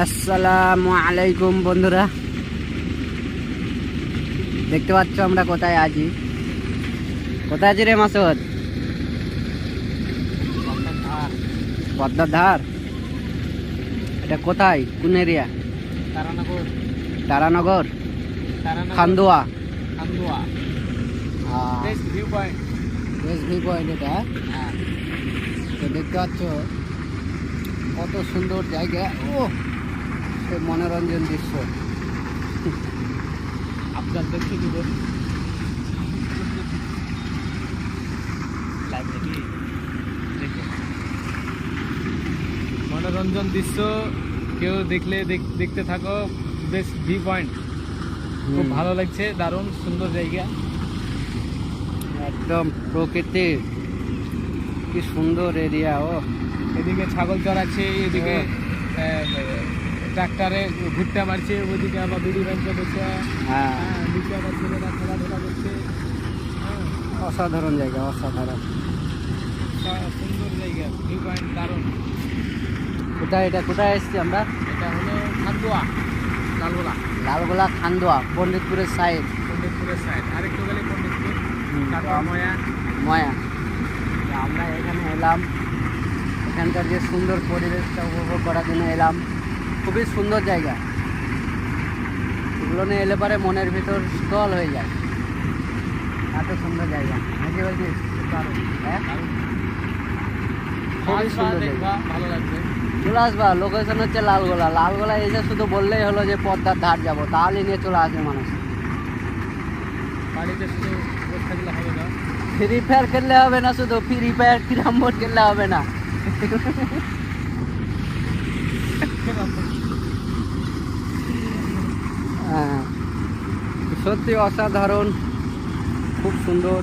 আসসালামু আলাইকুম বন্ধুরা, দেখতে পাচ্ছ আমরা কোথায় আছি। কোথায় আছি রে মাসুদ? পদ্মার ধার। এটা কোথায়, কোন area? Taranagar. Taranagar, Taranagar Khandwa. Khandwa best view point. Best view point এটা। হ্যাঁ, তো দেখতে পাচ্ছ কত সুন্দর জায়গা। ও সে মনোরঞ্জন দৃশ্য। আপনার দেখতে দিব লাইভ দেখি দেখো মনোরঞ্জন দৃশ্য। কেউ দেখলে দেখতে থাকো। বেস্ট ভিউ পয়েন্ট, খুব ভালো লাগছে। দারুণ সুন্দর জায়গা, একদম প্রকৃতি, কি সুন্দর এরিয়া। ও এদিকে ছাগল চড়াচ্ছে, এদিকে ট্রাক্টরে ভুট্টা মারছে, ওইদিকে আবার বিড়ি ব্যাংকে বসে হ্যাঁ, নিচে আবার ছেলেরা খেলাধুলা করছে। অসাধারণ জায়গা, অসাধারণ। সুন্দর জায়গা, ভিউ পয়েন্ট দারুণ। কোথায় এটা, কোথায় এসেছি আমরা? এটা হলো খান্দোয়া, লালগোলা, লালগোলা খান্দোয়া, পণ্ডিতপুরের সাইড। পণ্ডিতপুরের সাইড। আরেকটু গেলে পণ্ডিতপুর, তারপর ময়া। ময়া। তো আমরা এখানে এলাম, এখানকার যে সুন্দর পরিবেশটা উপভোগ করার জন্য এলাম। খুবই সুন্দর জায়গা, এগুলো নিয়ে এলে পরে মনের ভিতর স্থল হয়ে যায়। এত সুন্দর জায়গা, নাকি বলছিস? হ্যাঁ, খুবই সুন্দর জায়গা। ভালো লাগবে। চলে আসবা, লোকেশন হচ্ছে লালগোলা। লালগোলা এসে শুধু বললেই হলো যে পদ্মার ধার যাবো, তাহলে নিয়ে চলে আসবে মানুষ। বাড়িতে শুধু বসে থাকলে হবে না, ফ্রি ফায়ার খেললে হবে না, শুধু ফ্রি ফায়ার ক্যারাম বোর্ড খেললে হবে না। হ্যাঁ, সত্যি অসাধারণ, খুব সুন্দর।